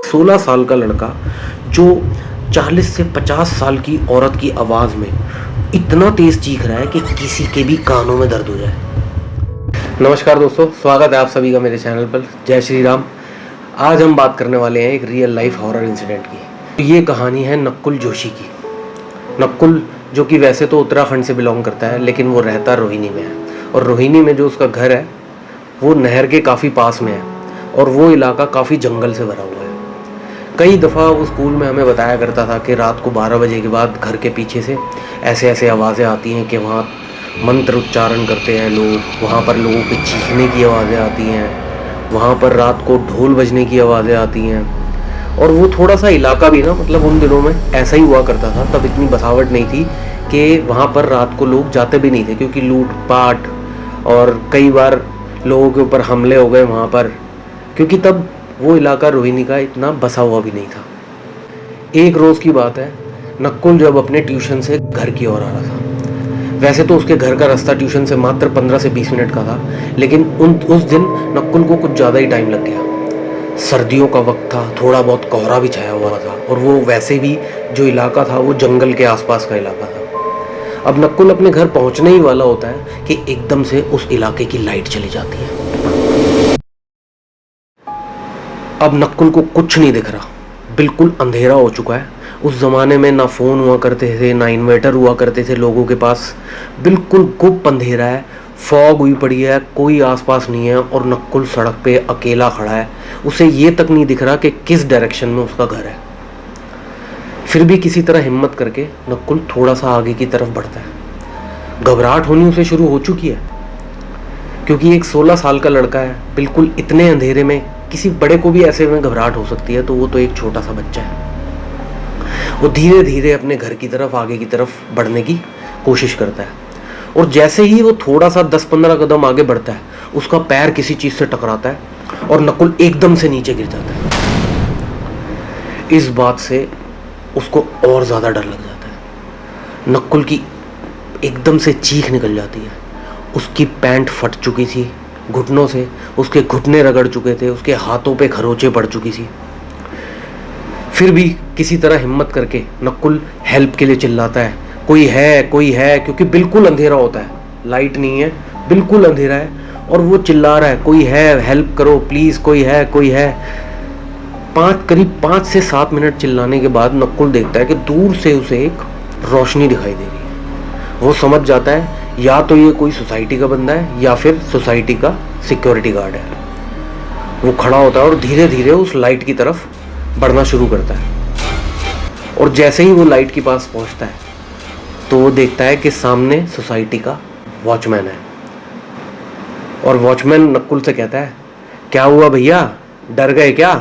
16 साल का लड़का जो 40 से 50 साल की औरत की आवाज़ में इतना तेज़ चीख रहा है कि किसी के भी कानों में दर्द हो जाए। नमस्कार दोस्तों, स्वागत है आप सभी का मेरे चैनल पर। जय श्री राम। आज हम बात करने वाले हैं एक रियल लाइफ हॉरर इंसिडेंट की। ये कहानी है नक्कुल जोशी की। नक्कुल जो कि वैसे तो उत्तराखंड से बिलोंग करता है, लेकिन वो रहता रोहिणी में है। और रोहिणी में जो उसका घर है वो नहर के काफ़ी पास में है और वो इलाका काफ़ी जंगल से भरा हुआ है। कई दफ़ा वो स्कूल में हमें बताया करता था कि रात को 12 बजे के बाद घर के पीछे से ऐसे ऐसे आवाज़ें आती हैं कि वहाँ मंत्र उच्चारण करते हैं लोग, वहाँ पर लोगों के चीखने की आवाज़ें आती हैं, वहाँ पर रात को ढोल बजने की आवाज़ें आती हैं। और वो थोड़ा सा इलाका भी ना, मतलब उन दिनों में ऐसा ही हुआ करता था। तब इतनी बसावट नहीं थी कि वहाँ पर रात को लोग जाते भी नहीं थे, क्योंकि लूट पाट और कई बार लोगों के ऊपर हमले हो गए वहाँ पर, क्योंकि तब वो इलाका रोहिणी का इतना बसा हुआ भी नहीं था। एक रोज़ की बात है, नक्कुल जब अपने ट्यूशन से घर की ओर आ रहा था। वैसे तो उसके घर का रास्ता ट्यूशन से मात्र 15 से 20 मिनट का था, लेकिन उस दिन नक्कुल को कुछ ज़्यादा ही टाइम लग गया। सर्दियों का वक्त था, थोड़ा बहुत कोहरा भी छाया हुआ था और वो वैसे भी जो इलाका था वो जंगल के आसपास का इलाका था। अब नक्कुल अपने घर पहुंचने ही वाला होता है कि एकदम से उस इलाके की लाइट चली जाती है। अब नक्कुल को कुछ नहीं दिख रहा, बिल्कुल अंधेरा हो चुका है। उस ज़माने में ना फ़ोन हुआ करते थे, ना इन्वर्टर हुआ करते थे लोगों के पास। बिल्कुल गुप्त अंधेरा है, फॉग हुई पड़ी है, कोई आसपास नहीं है और नक्कुल सड़क पे अकेला खड़ा है। उसे ये तक नहीं दिख रहा कि किस डायरेक्शन में उसका घर है। फिर भी किसी तरह हिम्मत करके नक्कुल थोड़ा सा आगे की तरफ बढ़ता है। घबराहट होनी उसे शुरू हो चुकी है, क्योंकि एक 16 साल का लड़का है। बिल्कुल इतने अंधेरे में किसी बड़े को भी ऐसे में घबराहट हो सकती है, तो वो तो एक छोटा सा बच्चा है। वो धीरे धीरे अपने घर की तरफ, आगे की तरफ बढ़ने की कोशिश करता है और जैसे ही वो थोड़ा सा 10-15 कदम आगे बढ़ता है, उसका पैर किसी चीज़ से टकराता है और नक्कुल एकदम से नीचे गिर जाता है। इस बात से उसको और ज़्यादा डर लग जाता है। नक्कुल की एकदम से चीख निकल जाती है। उसकी पैंट फट चुकी थी घुटनों से, उसके घुटने रगड़ चुके थे, उसके हाथों पे खरोंचें पड़ चुकी थी। फिर भी किसी तरह हिम्मत करके नक्कुल हेल्प के लिए चिल्लाता है, कोई है कोई है, क्योंकि बिल्कुल अंधेरा होता है, लाइट नहीं है, बिल्कुल अंधेरा है और वो चिल्ला रहा है, कोई है, हेल्प करो प्लीज़, कोई है कोई है। करीब 5 से 7 मिनट चिल्लाने के बाद नक्कुल देखता है कि दूर से उसे एक रोशनी दिखाई दे रही है। वो समझ जाता है या तो ये कोई सोसाइटी का बंदा है या फिर सोसाइटी का सिक्योरिटी गार्ड है। वो खड़ा होता है और धीरे धीरे उस लाइट की तरफ बढ़ना शुरू करता है और जैसे ही वो लाइट के पास पहुंचता है तो वो देखता है कि सामने सोसाइटी का वॉचमैन है। और वॉचमैन नक्कुल से कहता है, क्या हुआ भैया, डर गए क्या?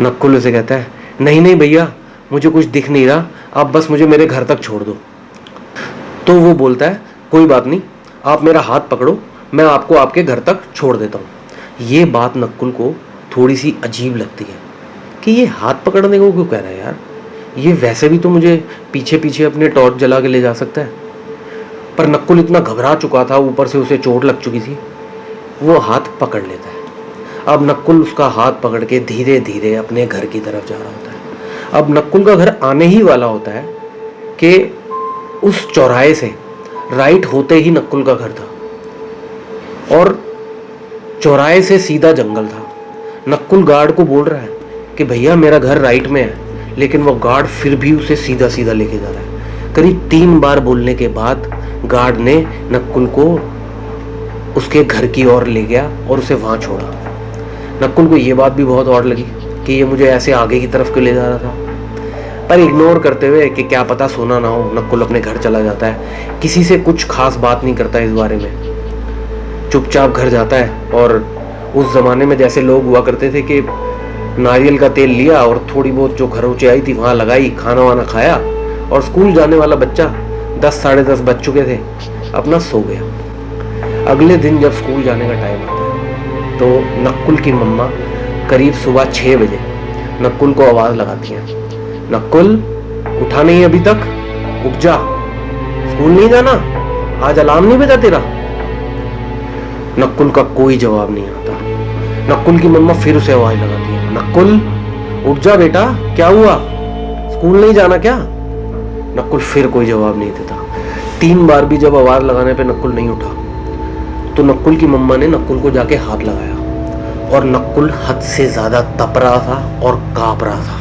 नक्कुल उसे कहता है, नहीं नहीं भैया, मुझे कुछ दिख नहीं रहा, आप बस मुझे मेरे घर तक छोड़ दो। तो वो बोलता है, कोई बात नहीं, आप मेरा हाथ पकड़ो, मैं आपको आपके घर तक छोड़ देता हूँ। ये बात नक्कुल को थोड़ी सी अजीब लगती है कि ये हाथ पकड़ने को क्यों कह रहा है यार, ये वैसे भी तो मुझे पीछे पीछे अपने टॉर्च जला के ले जा सकता है। पर नक्कुल इतना घबरा चुका था, ऊपर से उसे चोट लग चुकी थी, वो हाथ पकड़ लेता है। अब नक्कुल उसका हाथ पकड़ के धीरे धीरे अपने घर की तरफ जा रहा होता है। अब नक्कुल का घर आने ही वाला होता है कि उस चौराहे से राइट होते ही नक्कुल का घर था और चौराहे से सीधा जंगल था। नक्कुल गार्ड को बोल रहा है कि भैया मेरा घर राइट में है, लेकिन वो गार्ड फिर भी उसे सीधा सीधा लेके जा रहा है। करीब 3 बार बोलने के बाद गार्ड ने नक्कुल को उसके घर की ओर ले गया और उसे वहां छोड़ा। नक्कुल को ये बात भी बहुत और लगी कि ये मुझे ऐसे आगे की तरफ क्यों ले जा रहा था, पर इग्नोर करते हुए कि क्या पता सुना ना हो, नक्कुल अपने घर चला जाता है। किसी से कुछ खास बात नहीं करता इस बारे में, चुपचाप घर जाता है। और उस ज़माने में जैसे लोग हुआ करते थे कि नारियल का तेल लिया और थोड़ी बहुत जो खरोंचे आई थी वहाँ लगाई, खाना वाना खाया और स्कूल जाने वाला बच्चा 10 साढ़े 10 बज चुके थे, अपना सो गया। अगले दिन जब स्कूल जाने का टाइम आता है तो नक्कुल की मम्मा करीब सुबह 6 बजे नक्कुल को आवाज़ लगाती हैं, नक्कुल उठा नहीं अभी तक, उठ जा, स्कूल नहीं जाना, आज अलार्म नहीं बजा तेरा। नक्कुल का कोई जवाब नहीं आता। नक्कुल की मम्मा फिर उसे आवाज लगाती है, नकुल उठ जा बेटा, क्या हुआ, स्कूल नहीं जाना क्या? नकुल फिर कोई जवाब नहीं देता। 3 बार भी जब आवाज लगाने पे नकुल नहीं उठा तो नकुल की मम्मा ने नकुल को जाके हाथ लगाया और नकुल हद से ज्यादा तप रहा था और कांप रहा था।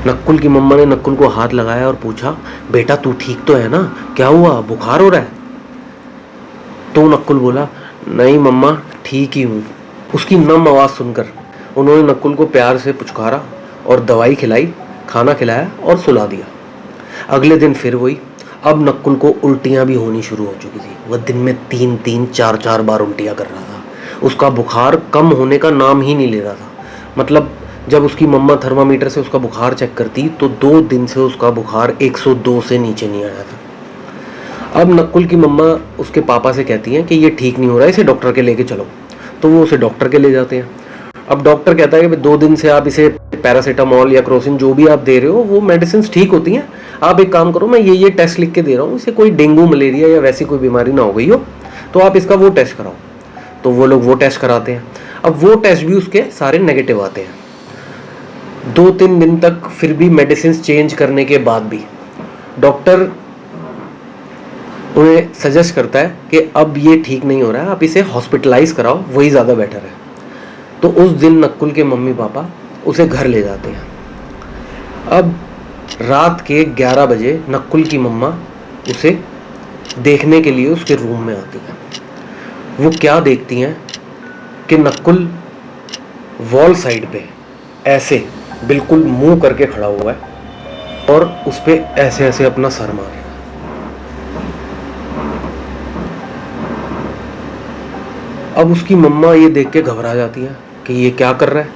नकुल की मम्मा ने नकुल को हाथ लगाया और पूछा, बेटा तू ठीक तो है ना, क्या हुआ, बुखार हो रहा है? तो नकुल बोला, नहीं मम्मा ठीक ही हूँ। उसकी नम आवाज़ सुनकर उन्होंने नकुल को प्यार से पुचकारा और दवाई खिलाई, खाना खिलाया और सुला दिया। अगले दिन फिर वही। अब नकुल को उल्टियाँ भी होनी शुरू हो चुकी थी। वह दिन में 3-3, 4-4 बार उल्टियाँ कर रहा था। उसका बुखार कम होने का नाम ही नहीं ले रहा था। मतलब जब उसकी मम्मा थर्मामीटर से उसका बुखार चेक करती तो 2 दिन से उसका बुखार 102 से नीचे नहीं आया था। अब नकुल की मम्मा उसके पापा से कहती हैं कि ये ठीक नहीं हो रहा है, इसे डॉक्टर के लेके चलो। तो वो उसे डॉक्टर के ले जाते हैं। अब डॉक्टर कहता है कि 2 दिन से आप इसे पैरासीटामोल या क्रोसिन जो भी आप दे रहे हो वो मेडिसिन ठीक होती हैं, आप एक काम करो, मैं ये टेस्ट लिख के दे रहा हूँ, इसे कोई डेंगू मलेरिया या वैसी कोई बीमारी ना हो गई हो, तो आप इसका वो टेस्ट कराओ। तो वो लोग वो टेस्ट कराते हैं। अब वो टेस्ट भी उसके सारे नेगेटिव आते हैं। 2-3 दिन तक फिर भी मेडिसिन चेंज करने के बाद भी डॉक्टर उन्हें सजेस्ट करता है कि अब ये ठीक नहीं हो रहा है, आप इसे हॉस्पिटलाइज कराओ, वही ज़्यादा बेटर है। तो उस दिन नकुल के मम्मी पापा उसे घर ले जाते हैं। अब रात के 11 बजे नकुल की मम्मा उसे देखने के लिए उसके रूम में आती है। वो क्या देखती हैं कि नकुल वॉल साइड पे ऐसे बिल्कुल मुंह करके खड़ा हुआ है और उस पे ऐसे ऐसे अपना सर मार रहा है। अब उसकी मम्मा ये देख के घबरा जाती है कि ये क्या कर रहा है।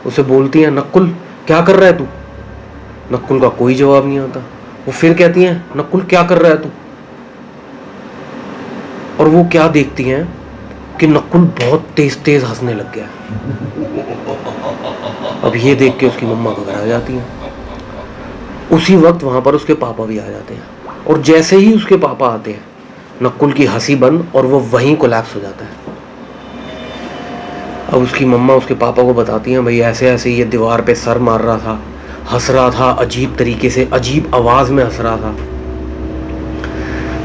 उसे बोलती है, नकुल क्या कर रहा है तू? नकुल का कोई जवाब नहीं आता। वो फिर कहती हैं, नकुल क्या कर रहा है तू? और वो क्या देखती हैं कि नकुल बहुत तेज तेज हंसने लग गया। अब ये देख के उसकी मम्मा घबरा जाती हैं। उसी वक्त वहां पर उसके पापा भी आ जाते हैं और जैसे ही उसके पापा आते हैं नकुल की हंसी बंद और वो वहीं कोलैप्स हो जाता है। अब उसकी मम्मा उसके पापा को बताती हैं, भाई ऐसे ऐसे ये दीवार पे सर मार रहा था, हंस रहा था अजीब तरीके से, अजीब आवाज़ में हंस रहा था।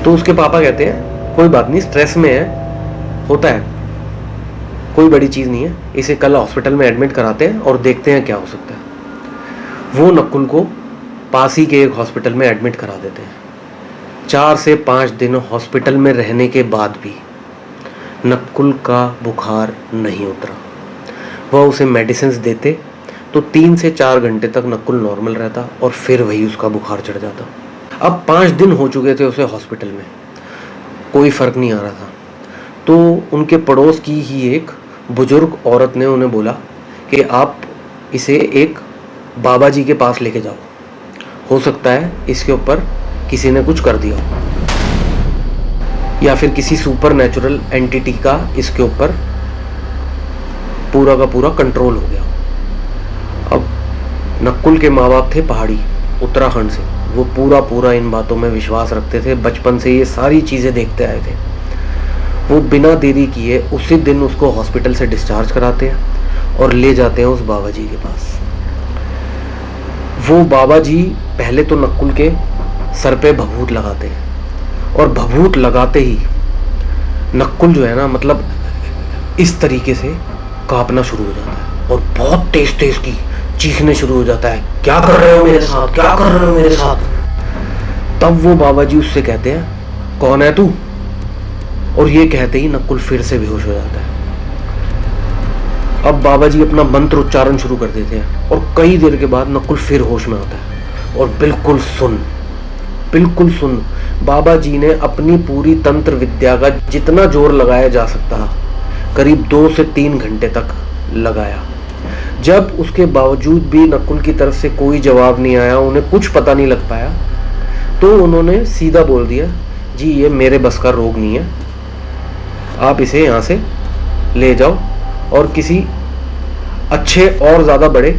तो उसके पापा कहते हैं, कोई बात नहीं, स्ट्रेस में है, होता है, कोई बड़ी चीज़ नहीं है, इसे कल हॉस्पिटल में एडमिट कराते हैं और देखते हैं क्या हो सकता है। वो नकुल को पास ही के एक हॉस्पिटल में एडमिट करा देते हैं। 4 से 5 दिन हॉस्पिटल में रहने के बाद भी नकुल का बुखार नहीं उतरा। वह उसे मेडिसिन देते तो 3 से 4 घंटे तक नकुल नॉर्मल रहता और फिर वही उसका बुखार चढ़ जाता। अब 5 दिन हो चुके थे उसे हॉस्पिटल में, कोई फ़र्क नहीं आ रहा था। तो उनके पड़ोस की ही एक बुजुर्ग औरत ने उन्हें बोला कि आप इसे एक बाबा जी के पास लेके जाओ, हो सकता है इसके ऊपर किसी ने कुछ कर दिया हो या फिर किसी सुपर नेचुरल एंटिटी का इसके ऊपर पूरा का पूरा कंट्रोल हो गया। अब नकुल के माँ बाप थे पहाड़ी उत्तराखंड से, वो पूरा इन बातों में विश्वास रखते थे, बचपन से ये सारी चीज़ें देखते आए थे। वो बिना देरी किए उसी दिन उसको हॉस्पिटल से डिस्चार्ज कराते हैं और ले जाते हैं उस बाबा जी के पास। वो बाबा जी पहले तो नकुल के सर पे भभूत लगाते हैं और भभूत लगाते ही नकुल जो है ना, मतलब इस तरीके से कांपना शुरू हो जाता है और बहुत तेज तेज की चीखने शुरू हो जाता है, क्या कर रहे हो मेरे साथ, क्या कर रहे हो मेरे साथ। तब वो बाबा जी उससे कहते हैं, कौन है तू? और ये कहते ही नकुल फिर से बेहोश हो जाता है। अब बाबा जी अपना मंत्र उच्चारण शुरू कर देते हैं और कई देर के बाद नकुल फिर होश में आता है और बिल्कुल सुन बाबा जी ने अपनी पूरी तंत्र विद्या का जितना जोर लगाया जा सकता है करीब 2 से 3 घंटे तक लगाया। जब उसके बावजूद भी नकुल की तरफ से कोई जवाब नहीं आया, उन्हें कुछ पता नहीं लग पाया, तो उन्होंने सीधा बोल दिया, जी ये मेरे बस का रोग नहीं है, आप इसे यहाँ से ले जाओ और किसी अच्छे और ज़्यादा बड़े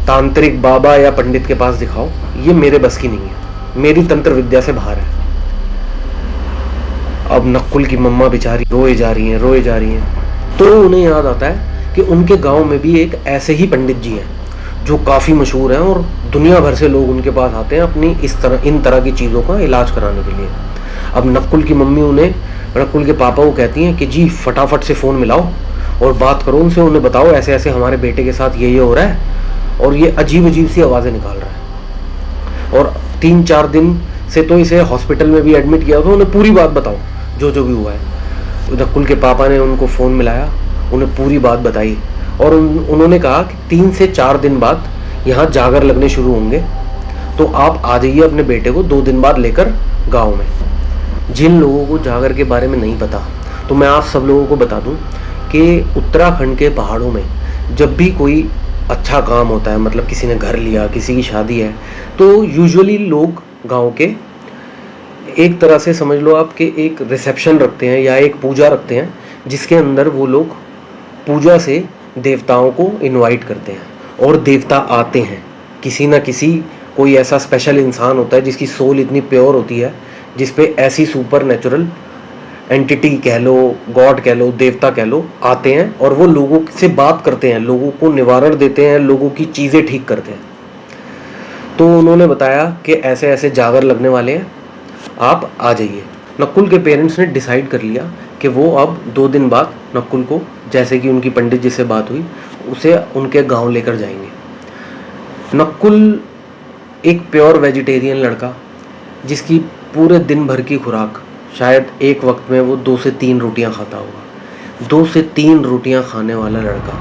तांत्रिक बाबा या पंडित के पास दिखाओ, ये मेरे बस की नहीं है, मेरी तंत्र विद्या से बाहर है। अब नकुल की मम्मा बेचारी रोए जा रही हैं। तो उन्हें याद आता है कि उनके गांव में भी एक ऐसे ही पंडित जी हैं जो काफ़ी मशहूर हैं और दुनिया भर से लोग उनके पास आते हैं अपनी इन तरह की चीज़ों का इलाज कराने के लिए। अब नक्कुल की मम्मी उन्हें, नक्कुल के पापा को कहती हैं कि जी फटाफट से फ़ोन मिलाओ और बात करो उनसे, उन्हें बताओ ऐसे ऐसे हमारे बेटे के साथ ये हो रहा है और ये अजीब अजीब सी आवाज़ें निकाल रहा है। और 3-4 दिन से तो इसे हॉस्पिटल में भी एडमिट किया, तो उन्हें पूरी बात बताओ जो जो भी हुआ है। नक्कुल के पापा ने उनको फ़ोन मिलाया, उन्हें पूरी बात बताई और उन्होंने कहा कि 3 से 4 दिन बाद यहाँ जागर लगने शुरू होंगे, तो आप आ जाइए अपने बेटे को 2 दिन बाद लेकर गांव में। जिन लोगों को जागर के बारे में नहीं पता, तो मैं आप सब लोगों को बता दूं कि उत्तराखंड के पहाड़ों में जब भी कोई अच्छा काम होता है, मतलब किसी ने घर लिया, किसी की शादी है, तो यूजुअली लोग गांव के एक तरह से समझ लो आप कि एक रिसेप्शन रखते हैं या एक पूजा रखते हैं, जिसके अंदर वो लोग पूजा से देवताओं को इनवाइट करते हैं और देवता आते हैं। किसी ना किसी कोई ऐसा स्पेशल इंसान होता है जिसकी सोल इतनी प्योर होती है, जिस पे ऐसी सुपर नेचुरल एंटिटी कह लो, गॉड कह लो, देवता कह लो, आते हैं और वो लोगों से बात करते हैं, लोगों को निवारण देते हैं, लोगों की चीज़ें ठीक करते हैं। तो उन्होंने बताया कि ऐसे ऐसे जागर लगने वाले हैं, आप आ जाइए। नक्कुल के पेरेंट्स ने डिसाइड कर लिया कि वो अब 2 दिन बाद नक्कुल को, जैसे कि उनकी पंडित जी से बात हुई, उसे उनके गांव लेकर जाएंगे। नक्कुल एक प्योर वेजिटेरियन लड़का, जिसकी पूरे दिन भर की खुराक शायद एक वक्त में वो 2 से 3 रोटियां खाता होगा। 2 से 3 रोटियां खाने वाला लड़का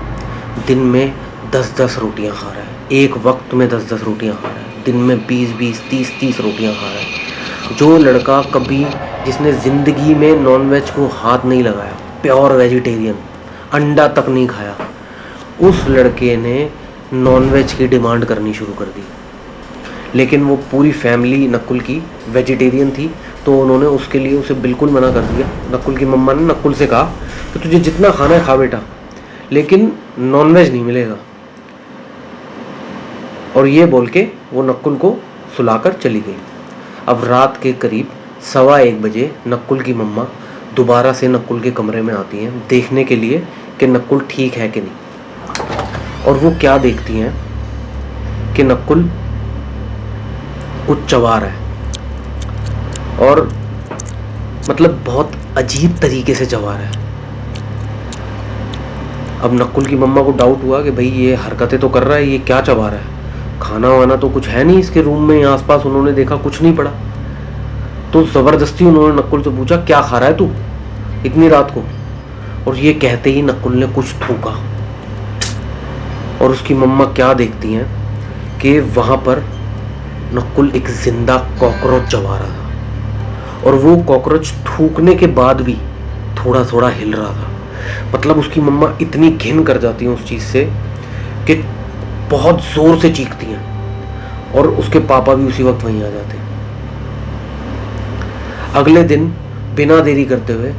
दिन में 10-10 रोटियां खा रहा है, एक वक्त में 10-10 रोटियां खा रहा है, दिन में 20-20, 30-30 रोटियां खा रहा है। जो लड़का कभी, जिसने ज़िंदगी में नॉनवेज को हाथ नहीं लगाया, प्योर वेजिटेरियन, अंडा तक नहीं खाया, उस लड़के ने नॉनवेज की डिमांड करनी शुरू कर दी। लेकिन वो पूरी फैमिली नक्कुल की वेजिटेरियन थी, तो उन्होंने उसके लिए उसे बिल्कुल मना कर दिया। नक्कुल की मम्मा ने नक्कुल से कहा कि तुझे जितना खाना है खा बेटा, लेकिन नॉनवेज नहीं मिलेगा। और ये बोल के वो नक्कुल को सुलाकर चली गई। अब रात के करीब 1:15 बजे नक्कुल की मम्मा दोबारा से नक्कुल के कमरे में आती हैं, देखने के लिए कि नक्कुल ठीक है कि नहीं। और वो क्या देखती हैं कि नक्कुल कुछ चबा रहा है और मतलब बहुत अजीब तरीके से चबा रहा है। अब नक्कुल की मम्मा को डाउट हुआ कि भाई ये हरकतें तो कर रहा है, ये क्या चबा रहा है, खाना वाना तो कुछ है नहीं इसके रूम में, आसपास उन्होंने देखा कुछ नहीं पड़ा। तो ज़बरदस्ती उन्होंने नक्कुल से पूछा क्या खा रहा है तू इतनी रात को। और ये कहते ही नक्कुल ने कुछ थूका और उसकी मम्मा क्या देखती हैं कि वहाँ पर नक्कुल एक जिंदा कॉकरोच चबा रहा था और वो कॉकरोच थूकने के बाद भी थोड़ा थोड़ा हिल रहा था। मतलब उसकी मम्मा इतनी घिन कर जाती हैं उस चीज़ से कि बहुत ज़ोर से चीखती हैं और उसके पापा भी उसी वक्त वहीं आ जाते हैं। अगले दिन बिना देरी करते हुए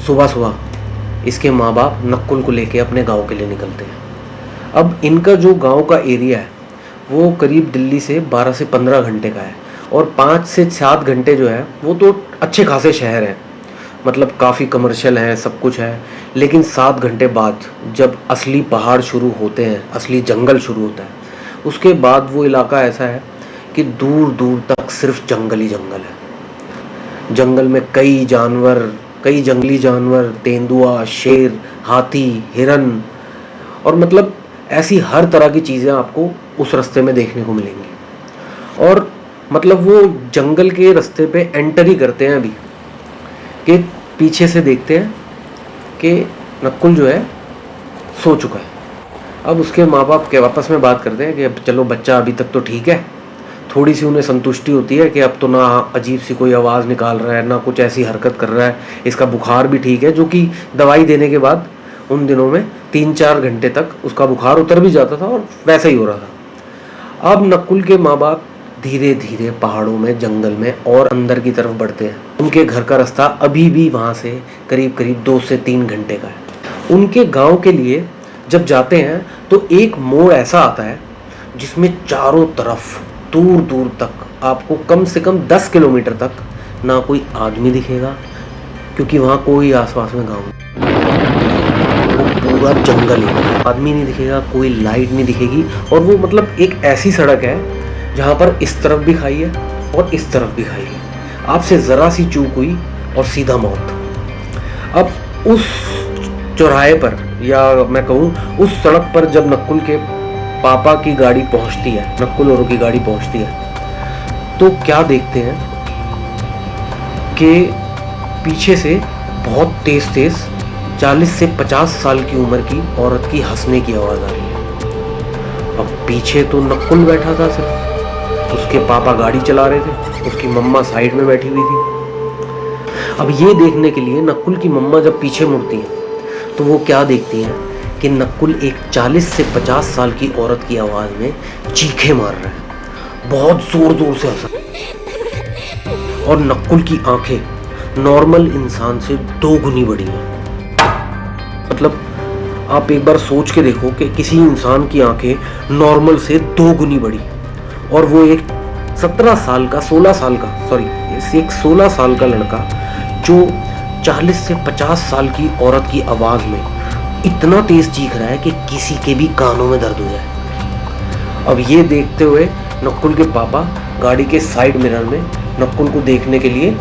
सुबह सुबह इसके माँ बाप नक्कुल को लेके अपने गांव के लिए निकलते हैं। अब इनका जो गांव का एरिया है वो करीब दिल्ली से 12 से 15 घंटे का है और 5 से 7 घंटे जो है वो तो अच्छे खासे शहर हैं, मतलब काफ़ी कमर्शियल है, सब कुछ है। लेकिन 7 घंटे बाद जब असली पहाड़ शुरू होते हैं, असली जंगल शुरू होता है, उसके बाद वो इलाका ऐसा है कि दूर दूर तक सिर्फ जंगल ही जंगल है। जंगल में कई जानवर, कई जंगली जानवर, तेंदुआ, शेर, हाथी, हिरन और मतलब ऐसी हर तरह की चीज़ें आपको उस रास्ते में देखने को मिलेंगी। और मतलब वो जंगल के रास्ते पे एंटर ही करते हैं अभी कि पीछे से देखते हैं कि नक्कुल जो है सो चुका है। अब उसके माँ बाप के आपस में बात करते हैं कि अब चलो बच्चा अभी तक तो ठीक है, थोड़ी सी उन्हें संतुष्टि होती है कि अब तो ना अजीब सी कोई आवाज़ निकाल रहा है, ना कुछ ऐसी हरकत कर रहा है, इसका बुखार भी ठीक है, जो कि दवाई देने के बाद उन दिनों में 3-4 घंटे तक उसका बुखार उतर भी जाता था और वैसा ही हो रहा था। अब नक्कुल के माँ बाप धीरे धीरे पहाड़ों में, जंगल में और अंदर की तरफ बढ़ते हैं। उनके घर का रास्ता अभी भी वहाँ से करीब करीब 2 से 3 घंटे का है। उनके गांव के लिए जब जाते हैं तो एक मोड़ ऐसा आता है जिसमें चारों तरफ दूर दूर तक आपको कम से कम 10 किलोमीटर तक ना कोई आदमी दिखेगा, क्योंकि वहाँ कोई आसपास में गाँव नहीं। वो पूरा जंगल है, आदमी नहीं दिखेगा, कोई लाइट नहीं दिखेगी। और वो मतलब एक ऐसी सड़क है जहाँ पर इस तरफ भी खाई है और इस तरफ भी खाई है। आपसे ज़रा सी चूक हुई और सीधा मौत। अब उस चौराहे पर, या मैं कहूँ उस सड़क पर, जब नक्कुल के पापा की गाड़ी पहुँचती है, नक्कुल और की गाड़ी पहुँचती है, तो क्या देखते हैं कि पीछे से बहुत तेज़ तेज़ 40 से 50 साल की उम्र की औरत की हंसने की आवाज़ आ रही है। अब पीछे तो नक्कुल बैठा था सिर्फ, उसके पापा गाड़ी चला रहे थे, उसकी मम्मा साइड में बैठी हुई थी। अब ये देखने के लिए नक्कुल की मम्मा जब पीछे मुड़ती हैं तो वो क्या देखती हैं कि नक्कुल एक 40 से 50 साल की औरत की आवाज़ में चीखे मार रहा है, बहुत ज़ोर ज़ोर से हंस रहा है। और नक्कुल की आंखें नॉर्मल इंसान से 2 गुनी बड़ी हैं। मतलब आप एक बार सोच के देखो कि किसी इंसान की आंखें नॉर्मल से 2 गुनी बड़ी, और वो एक 16 साल का 16 साल का लड़का जो 40 से 50 साल की औरत की आवाज़ में इतना तेज़ चीख रहा है कि किसी के भी कानों में दर्द हो जाए। अब ये देखते हुए नक्कुल के पापा गाड़ी के साइड मिरर में नक्कुल को देखने के लिए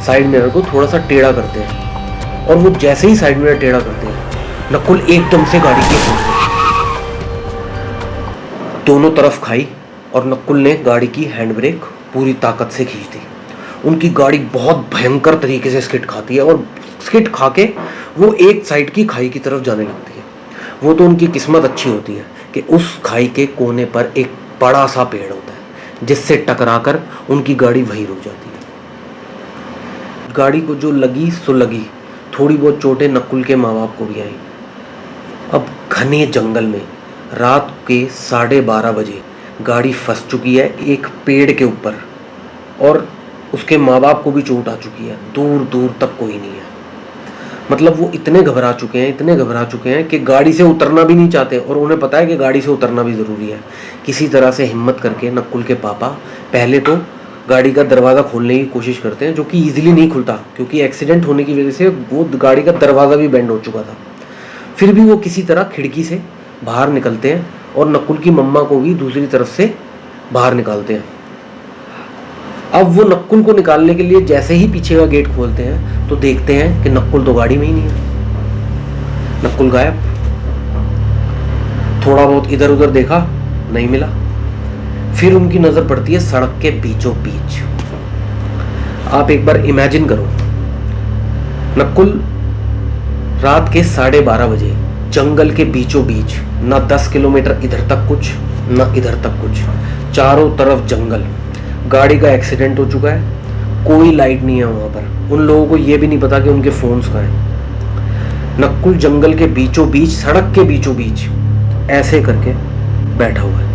साइड मिरर को थोड़ा सा टेढ़ा करते हैं, और वो जैसे ही साइड मिरर टेढ़ा करते हैं नक्कुल एकदम से गाड़ी के दोनों तरफ खाई, और नक्कुल ने गाड़ी की हैंड ब्रेक पूरी ताकत से खींच दी। उनकी गाड़ी बहुत भयंकर तरीके से स्किड खाती है, और स्किड खा के वो एक साइड की खाई की तरफ जाने लगती है। वो तो उनकी किस्मत अच्छी होती है कि उस खाई के कोने पर एक बड़ा सा पेड़ होता है, जिससे टकराकर उनकी गाड़ी वहीं रुक जाती है। गाड़ी को जो लगी सो लगी, थोड़ी बहुत चोटें नक्कुल के माँ बाप को भी आई। अब घने जंगल में रात के 12:30 बजे गाड़ी फंस चुकी है एक पेड़ के ऊपर, और उसके माँ बाप को भी चोट आ चुकी है, दूर दूर तक कोई नहीं है। मतलब वो इतने घबरा चुके हैं कि गाड़ी से उतरना भी नहीं चाहते, और उन्हें पता है कि गाड़ी से उतरना भी ज़रूरी है। किसी तरह से हिम्मत करके नक्कुल के पापा पहले तो गाड़ी का दरवाज़ा खोलने की कोशिश करते हैं, जो कि ईजिली नहीं खुलता, क्योंकि एक्सीडेंट होने की वजह से वो गाड़ी का दरवाज़ा भी बेंड हो चुका था। फिर भी वो किसी तरह खिड़की से बाहर निकलते हैं, और नक्कुल की मम्मा को भी दूसरी तरफ से बाहर निकालते हैं। अब वो नक्कुल को निकालने के लिए जैसे ही पीछे का गेट खोलते हैं तो देखते हैं कि नक्कुल तो गाड़ी में ही नहीं है, नक्कुल गायब। थोड़ा बहुत इधर उधर देखा, नहीं मिला। फिर उनकी नजर पड़ती है सड़क के बीचों बीच। आप एक बार इमेजिन करो, नक्कुल रात के 12:30 बजे जंगल के बीचों बीच, ना 10 किलोमीटर इधर तक कुछ, ना इधर तक कुछ, चारों तरफ जंगल। गाड़ी का एक्सीडेंट हो चुका है, कोई लाइट नहीं है वहाँ पर। उन लोगों को ये भी नहीं पता कि उनके फोन्स कहाँ हैं। नक्कुल जंगल के बीचों बीच, सड़क के बीचों बीच ऐसे करके बैठा हुआ है।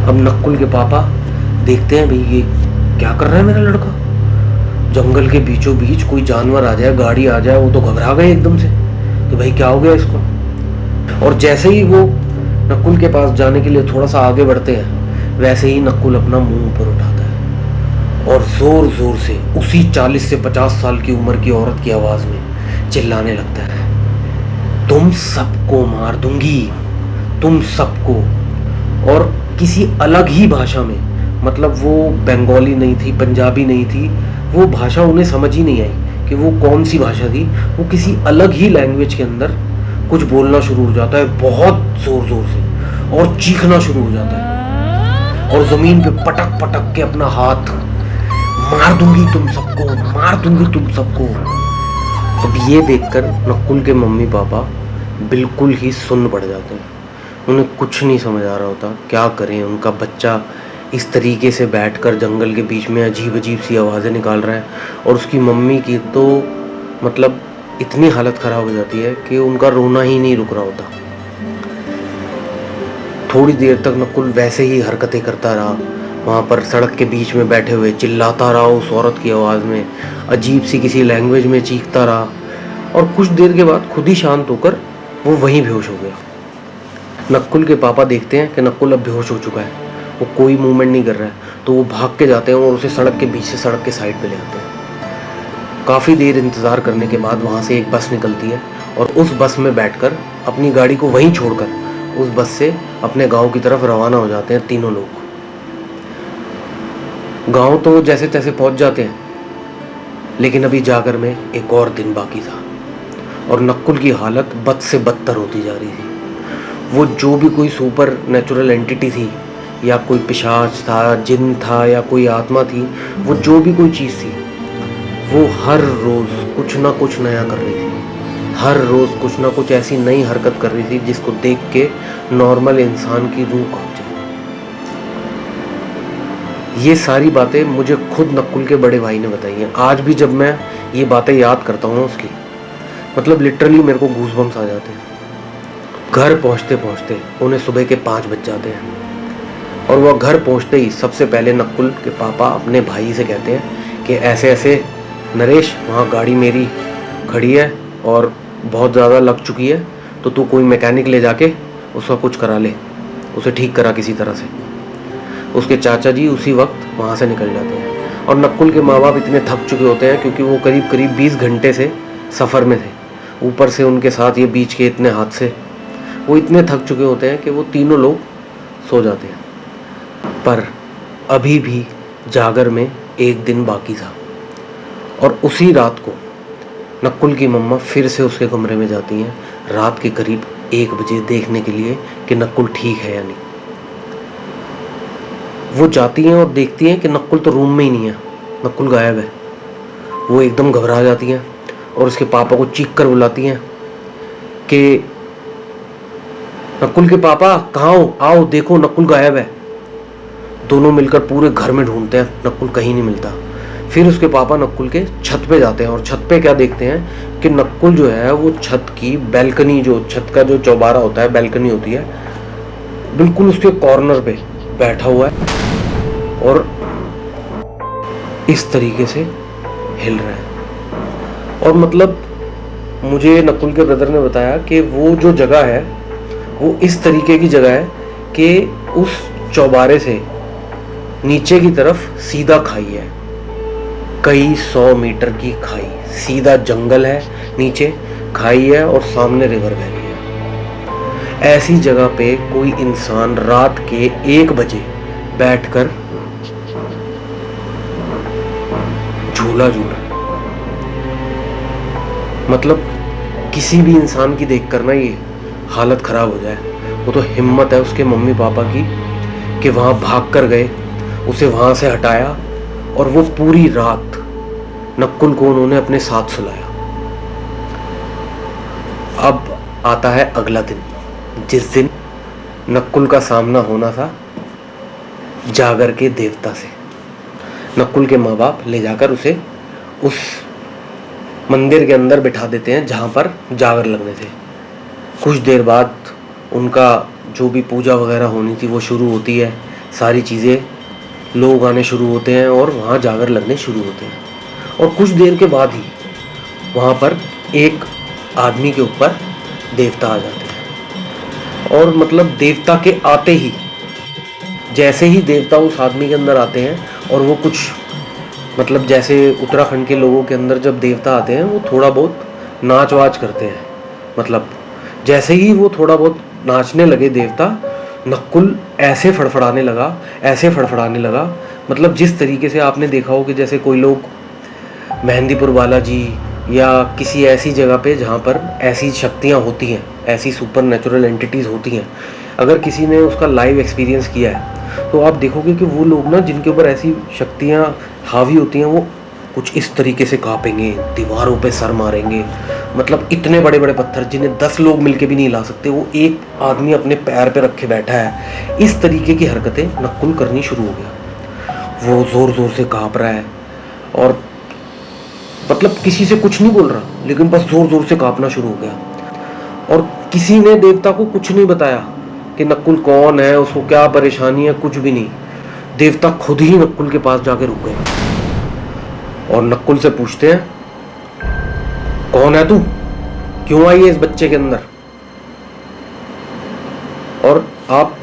अब नक्कुल के पापा देखते हैं, भाई ये क्या कर रहा है मेरा लड़का, जंगल के बीचों बीच कोई जानवर आ जाए, गाड़ी आ जाए। वो तो घबरा गए एकदम से कि भाई क्या हो गया इसको। और जैसे ही वो नक्कुल के पास जाने के लिए थोड़ा सा आगे बढ़ते हैं, वैसे ही नक्कुल अपना मुंह ऊपर उठाता है और जोर जोर से उसी 40 से 50 साल की उम्र की औरत की आवाज में चिल्लाने लगता है, तुम सबको मार दूंगी, तुम सबको। और किसी अलग ही भाषा में, मतलब वो बंगाली नहीं थी, पंजाबी नहीं थी, वो भाषा उन्हें समझ ही नहीं आई कि वो कौन सी भाषा थी। वो किसी अलग ही लैंग्वेज के अंदर कुछ बोलना शुरू हो जाता है बहुत जोर जोर से, और चीखना शुरू हो जाता है, और जमीन पे पटक पटक के अपना हाथ, मार दूंगी तुम सबको, मार दूंगी तुम सबको। अब ये देखकर नक्कुल के मम्मी पापा बिल्कुल ही सुन्न पड़ जाते हैं। उन्हें कुछ नहीं समझ आ रहा होता क्या करें। उनका बच्चा इस तरीके से बैठकर जंगल के बीच में अजीब अजीब सी आवाज़ें निकाल रहा है, और उसकी मम्मी की तो मतलब इतनी हालत ख़राब हो जाती है कि उनका रोना ही नहीं रुक रहा होता। थोड़ी देर तक नक्कुल वैसे ही हरकतें करता रहा, वहाँ पर सड़क के बीच में बैठे हुए चिल्लाता रहा उस औरत की आवाज़ में, अजीब सी किसी लैंग्वेज में चीखता रहा, और कुछ देर के बाद खुद ही शांत होकर वो वहीं बेहोश हो गया। नक्कुल के पापा देखते हैं कि नक्कुल अब बेहोश हो चुका है, वो कोई मूवमेंट नहीं कर रहा है, तो वो भाग के जाते हैं और उसे सड़क के बीच से सड़क के साइड पे ले आते हैं। काफ़ी देर इंतज़ार करने के बाद वहाँ से एक बस निकलती है, और उस बस में बैठकर अपनी गाड़ी को वहीं छोड़कर उस बस से अपने गांव की तरफ रवाना हो जाते हैं तीनों लोग। गांव तो जैसे तैसे पहुंच जाते हैं, लेकिन अभी जागर में एक और दिन बाकी था और नक्कुल की हालत बद से बदतर होती जा रही थी। वो जो भी कोई सुपर नेचुरल एंटिटी थी या कोई पिशाच था, जिन था या कोई आत्मा थी, वो जो भी कोई चीज़ थी, वो हर रोज़ कुछ ना कुछ नया कर रही थी। हर रोज़ कुछ ना कुछ ऐसी नई हरकत कर रही थी जिसको देख के नॉर्मल इंसान की रूह कांप जाए। ये सारी बातें मुझे खुद नक्कुल के बड़े भाई ने बताई हैं। आज भी जब मैं ये बातें याद करता हूँ उसकी, मतलब लिटरली मेरे को गूज़बम्स आ जाते हैं। घर पहुँचते पहुँचते उन्हें सुबह के 5 बज जाते हैं और वह घर पहुँचते ही सबसे पहले नक्कुल के पापा अपने भाई से कहते हैं कि ऐसे ऐसे नरेश, वहाँ गाड़ी मेरी खड़ी है और बहुत ज़्यादा लग चुकी है, तो तू कोई मैकेनिक ले जाके उसका कुछ करा ले, उसे ठीक करा किसी तरह से। उसके चाचा जी उसी वक्त वहाँ से निकल जाते हैं और नक्कुल के माँ बाप इतने थक चुके होते हैं क्योंकि वो करीब करीब 20 घंटे से सफ़र में थे, ऊपर से उनके साथ ये बीच के इतने हादसे, वो इतने थक चुके होते हैं कि वो तीनों लोग सो जाते हैं। पर अभी भी जागर में एक दिन बाकी था और उसी रात को नक्कुल की मम्मा फिर से उसके कमरे में जाती हैं रात के करीब 1 बजे देखने के लिए कि नक्कुल ठीक है या नहीं। वो जाती हैं और देखती हैं कि नक्कुल तो रूम में ही नहीं है, नक्कुल गायब है। वो एकदम घबरा जाती हैं और उसके पापा को चीख कर बुलाती हैं कि नक्कुल के पापा कहाँ हो, आओ देखो नक्कुल गायब है। दोनों मिलकर पूरे घर में ढूंढते हैं, नक्कुल कहीं नहीं मिलता। फिर उसके पापा नक्कुल के छत पे जाते हैं और छत पे क्या देखते हैं कि नक्कुल जो है वो छत की बैल्कनी, जो छत का जो चौबारा होता है, बैल्कनी होती है, बिल्कुल उसके कॉर्नर पे बैठा हुआ है और इस तरीके से हिल रहा है। और मतलब मुझे नक्कुल के ब्रदर ने बताया कि वो जो जगह है वो इस तरीके की जगह है कि उस चौबारे से नीचे की तरफ सीधा खाई है, कई 100 मीटर की खाई, सीधा जंगल है, नीचे खाई है और सामने रिवर बह रही है। ऐसी जगह पे कोई इंसान रात के 1 बजे बैठकर झूला झूल रहा है। मतलब किसी भी इंसान की देखकर ना ये हालत खराब हो जाए। वो तो हिम्मत है उसके मम्मी पापा की कि वहां भाग कर गए, उसे वहां से हटाया और वो पूरी रात नक्कुल को उन्होंने अपने साथ सुलाया। अब आता है अगला दिन, जिस दिन नक्कुल का सामना होना था जागर के देवता से। नक्कुल के माँ बाप ले जाकर उसे उस मंदिर के अंदर बिठा देते हैं जहाँ पर जागर लगने थे। कुछ देर बाद उनका जो भी पूजा वगैरह होनी थी वो शुरू होती है, सारी चीज़ें, लोग आने शुरू होते हैं और वहाँ जागर लगने शुरू होते हैं। और कुछ देर के बाद ही वहाँ पर एक आदमी के ऊपर देवता आ जाते हैं। और मतलब देवता के आते ही, जैसे ही देवता उस आदमी के अंदर आते हैं और वो कुछ, मतलब जैसे उत्तराखंड के लोगों के अंदर जब देवता आते हैं वो थोड़ा बहुत नाच वाच करते हैं। मतलब जैसे ही वो थोड़ा बहुत नाचने लगे देवता, नक्कुल ऐसे फड़फड़ाने लगा, ऐसे फड़फड़ाने लगा, मतलब जिस तरीके से आपने देखा हो कि जैसे कोई लोग मेहंदीपुर बालाजी या किसी ऐसी जगह पे जहाँ पर ऐसी शक्तियाँ होती हैं, ऐसी सुपर नेचुरल एंटिटीज़ होती हैं, अगर किसी ने उसका लाइव एक्सपीरियंस किया है तो आप देखोगे कि वो लोग ना जिनके ऊपर ऐसी शक्तियाँ हावी होती हैं वो कुछ इस तरीके से कांपेंगे, दीवारों पे सर मारेंगे। मतलब इतने बड़े बड़े पत्थर जिन्हें 10 लोग मिलके भी नहीं ला सकते, वो एक आदमी अपने पैर पे रखे बैठा है। इस तरीके की हरकतें नक्कुल करनी शुरू हो गया। वो ज़ोर ज़ोर से काँप रहा है और मतलब किसी से कुछ नहीं बोल रहा, लेकिन बस ज़ोर ज़ोर से काँपना शुरू हो गया। और किसी ने देवता को कुछ नहीं बताया कि नक्कुल कौन है, उसको क्या परेशानी है, कुछ भी नहीं। देवता खुद ही नक्कुल के पास जाके रुक गए और नक्कुल से पूछते हैं, कौन है तू, क्यों आई है इस बच्चे के अंदर? और आप,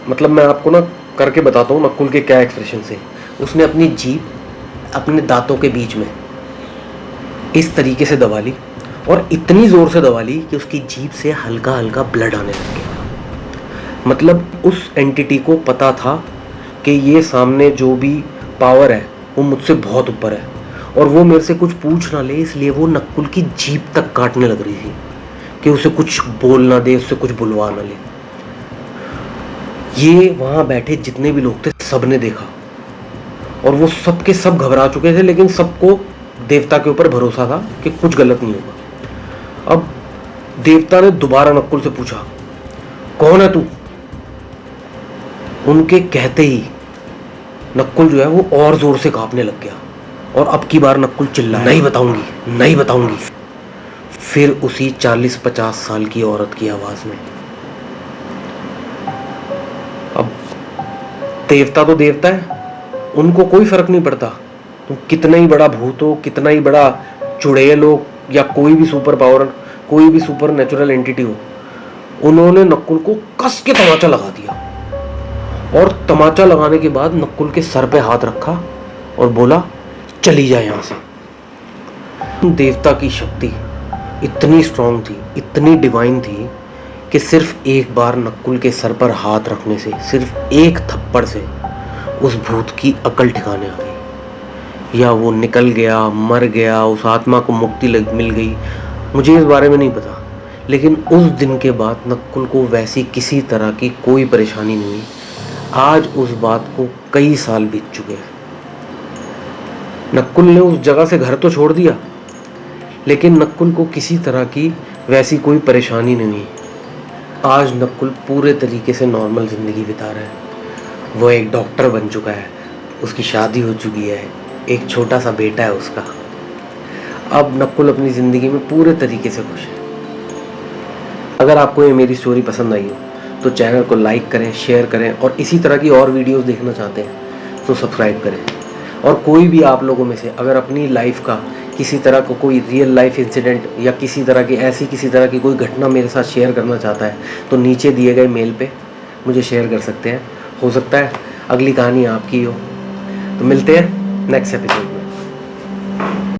मतलब मैं आपको ना करके बताता हूँ नक्कुल के क्या एक्सप्रेशन से। उसने अपनी जीभ अपने दांतों के बीच में इस तरीके से दबा ली और इतनी ज़ोर से दबा ली कि उसकी जीभ से हल्का हल्का ब्लड आने लग गया। मतलब उस एंटिटी को पता था कि ये सामने जो भी पावर है वो मुझसे बहुत ऊपर है और वो मेरे से कुछ पूछ ना ले, इसलिए वो नक्कुल की जीभ तक काटने लग रही थी कि उसे कुछ बोल ना दे, उससे कुछ बुलवा ना ले। ये वहाँ बैठे जितने भी लोग थे सब ने देखा और वो सब के सब घबरा चुके थे, लेकिन सबको देवता के ऊपर भरोसा था कि कुछ गलत नहीं होगा। अब देवता ने दोबारा नक्कुल से पूछा, कौन है तू? उनके कहते ही नक्कुल जो है वो और जोर से कांपने लग गया और अब की बार नक्कुल चिल्लाया, नहीं बताऊंगी, नहीं बताऊंगी। फिर उसी 40-50 साल की औरत की आवाज में। अब देवता तो देवता है, उनको कोई फर्क नहीं पड़ता तुम कितना ही बड़ा भूत हो, कितना ही बड़ा चुड़ैल हो या कोई भी सुपर पावर, कोई भी सुपर नेचुरल एंटिटी हो। उन्होंने नक्कुल को कस के तमाचा लगा दिया और तमाचा लगाने के बाद नक्कुल के सर पे हाथ रखा और बोला, चली जाए यहां से। देवता की शक्ति इतनी स्ट्रांग थी, इतनी डिवाइन थी कि सिर्फ एक बार नक्कुल के सर पर हाथ रखने से, सिर्फ एक थप्पड़ से उस भूत की अकल ठिकाने आ गई। या वो निकल गया, मर गया, उस आत्मा को मुक्ति मिल गई, मुझे इस बारे में नहीं पता। लेकिन उस दिन के बाद नक्कुल को वैसी किसी तरह की कोई परेशानी नहीं हुई। आज उस बात को कई साल बीत चुके हैं। नक्कुल ने उस जगह से घर तो छोड़ दिया, लेकिन नक्कुल को किसी तरह की वैसी कोई परेशानी नहीं हुई। आज नक्कुल पूरे तरीके से नॉर्मल ज़िंदगी बिता रहा है। वो एक डॉक्टर बन चुका है, उसकी शादी हो चुकी है, एक छोटा सा बेटा है उसका। अब नक्कुल अपनी ज़िंदगी में पूरे तरीके से खुश है। अगर आपको ये मेरी स्टोरी पसंद आई हो तो चैनल को लाइक करें, शेयर करें और इसी तरह की और वीडियोस देखना चाहते हैं तो सब्सक्राइब करें। और कोई भी आप लोगों में से अगर अपनी लाइफ का किसी तरह का कोई रियल लाइफ इंसिडेंट या किसी तरह की कोई घटना मेरे साथ शेयर करना चाहता है तो नीचे दिए गए मेल पे मुझे शेयर कर सकते हैं। हो सकता है अगली कहानी आपकी हो। तो मिलते हैं नेक्स्ट एपिसोड में।